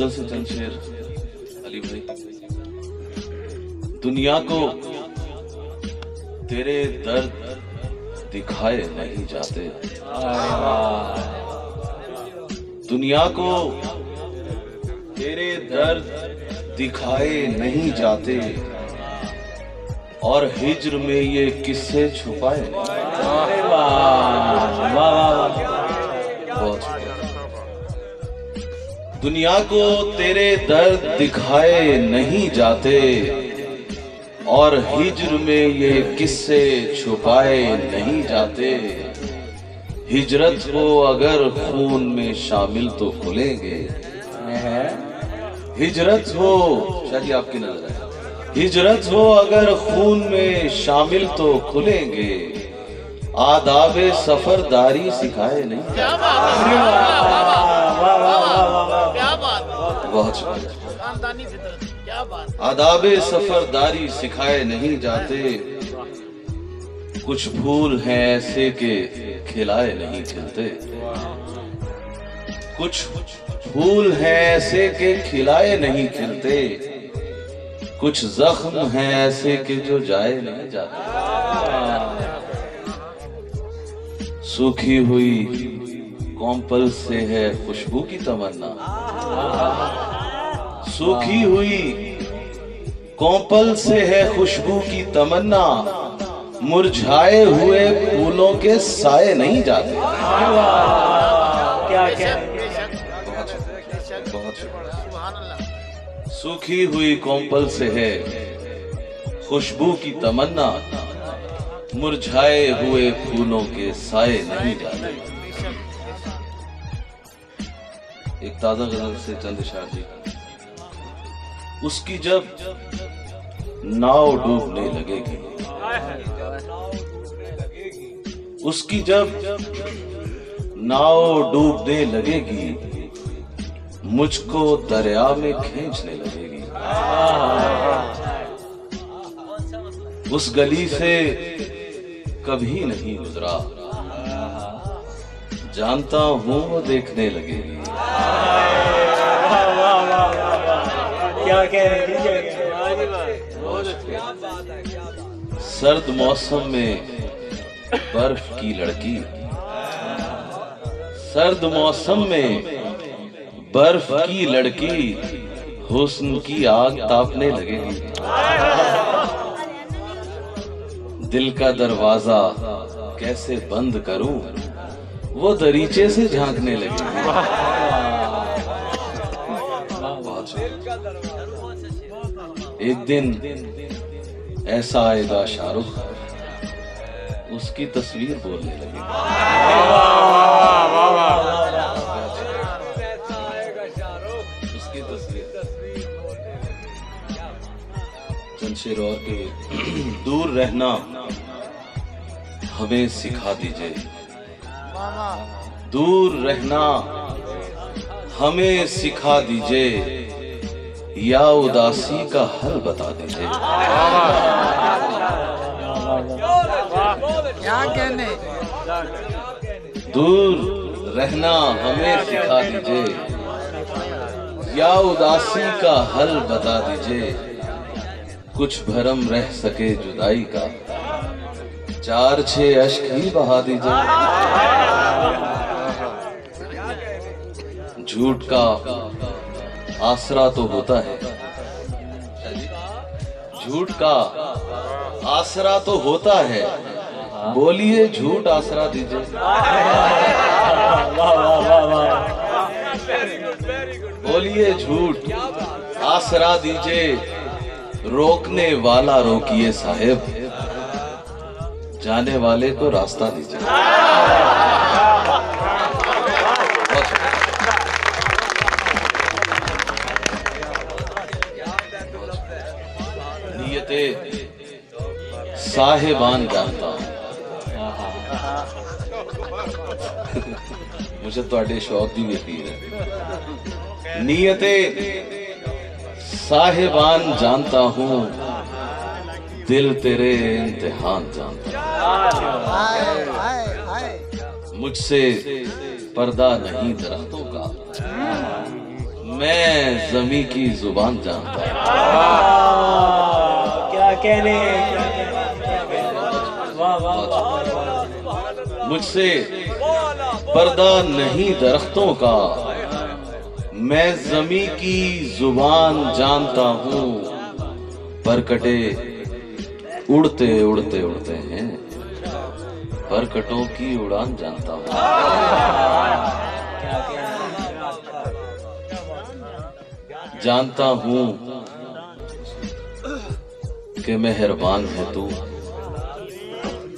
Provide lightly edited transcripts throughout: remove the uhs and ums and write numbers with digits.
गजल से चंद शेर अली भाई। दुनिया को तेरे दर्द दिखाए नहीं जाते, दुनिया को तेरे दर्द दिखाए नहीं जाते, और हिज्र में ये किस्से छुपाए नहीं। बहुत दुनिया को तेरे दर्द दिखाए नहीं जाते, और हिज्र में ये किस्से छुपाए नहीं जाते। हिजरत हो अगर खून में शामिल तो खुलेंगे, हिजरत हो शायद ये आपकी नजर है, हिजरत हो अगर खून में शामिल तो खुलेंगे, आदाबे सफरदारी सिखाए नहीं। क्या बात, बहुत क्या बात। आदाबे सफरदारी सिखाए नहीं जाते, कुछ फूल हैं ऐसे के खिलाए नहीं खिलते, कुछ फूल हैं ऐसे के खिलाए नहीं खिलते, कुछ जख्म हैं ऐसे के जो जाए नहीं जाते। सूखी हुई कॉम्पल से है खुशबू की तमन्ना, सूखी हुई कॉम्पल से है खुशबू की तमन्ना, मुरझाए हुए फूलों के साए नहीं जाते। क्या क्या बहुत सूखी हुई कॉम्पल से है खुशबू की तमन्ना, मुरझाए हुए फूलों के साए नहीं जाते। एक ताजा गजल से चंद इशार जी। उसकी जब नाव डूबने लगेगी, उसकी जब नाव डूबने लगेगी, मुझको दरिया में खींचने लगेगी। उस गली से कभी नहीं गुजरा, जानता हूं वो देखने लगेगी। क्या कह रहे हैं? सर्द मौसम में बर्फ की लड़की, सर्द मौसम में बर्फ की लड़की हुस्न की आग तापने लगेगी। दिल का दरवाजा कैसे बंद करूं, वो दरीचे से झांकने लगेगी। एक दिन ऐसा आएगा शाहरुख, उसकी तस्वीर बोलने लगेगी। उसकी तस्वीर चंद शेर और के। दूर रहना हमें सिखा दीजिए, दूर रहना हमें सिखा दीजिए, या उदासी का हल बता दीजिए। क्या कहने? दूर रहना हमें सिखा दीजिए, या उदासी का हल बता दीजिए, कुछ भरम रह सके जुदाई का, 4-6 अश्क ही बहा दीजिए। झूठ का आसरा तो होता है, झूठ का आसरा तो होता है, बोलिए झूठ आसरा दीजिए। बोलिए झूठ आसरा दीजिए, रोकने वाला रोकिए साहेब, जाने वाले को रास्ता दीजिए। नियते साहिबान जानता हूं, मुझे ਤੁਹਾਡੇ शौक की यकीन है। नियते साहिबान जानता हूं, दिल तेरे इम्तिहान जानता हूं। मुझसे पर्दा नहीं दरख्तों का, मैं जमी की जुबान जानता हूँ। क्या कहने, वाह वाह। मुझसे पर्दा नहीं दरख्तों का, मैं जमी की जुबान जानता हूँ। परकटे उड़ते उड़ते उड़ते हैं, परकटों की उड़ान जानता हूँ। जानता हूँ कि मेहरबान है तू।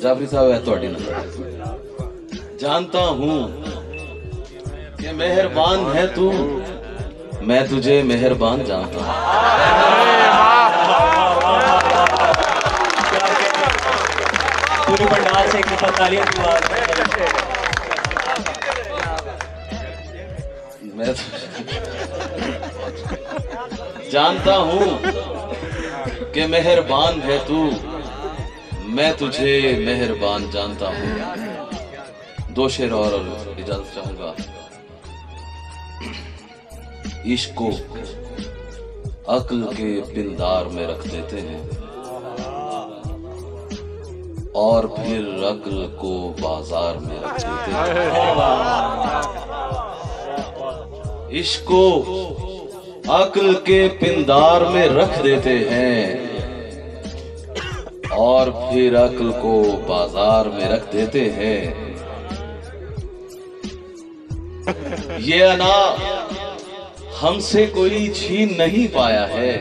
जाफरी साहब है तो जानता हूँ कि मेहरबान है तू, मैं तुझे मेहरबान जानता हूँ। पूरी पंडाल से एक दफा तालियां दुआ। मैं जानता हूँ कि मेहरबान है तू, मैं तुझे मेहरबान जानता हूँ। दो शेर और इजाजत चाहूंगा। इश्क को अक्ल के पिंदार में रख देते हैं और फिर अक्ल को बाजार में रख देते हैं। इश्क को अक्ल के पिंदार में रख देते हैं और फिर अक्ल को बाजार में रख देते हैं। ये अना हमसे कोई छीन नहीं पाया है,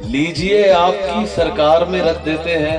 लीजिए आपकी सरकार में रख देते हैं।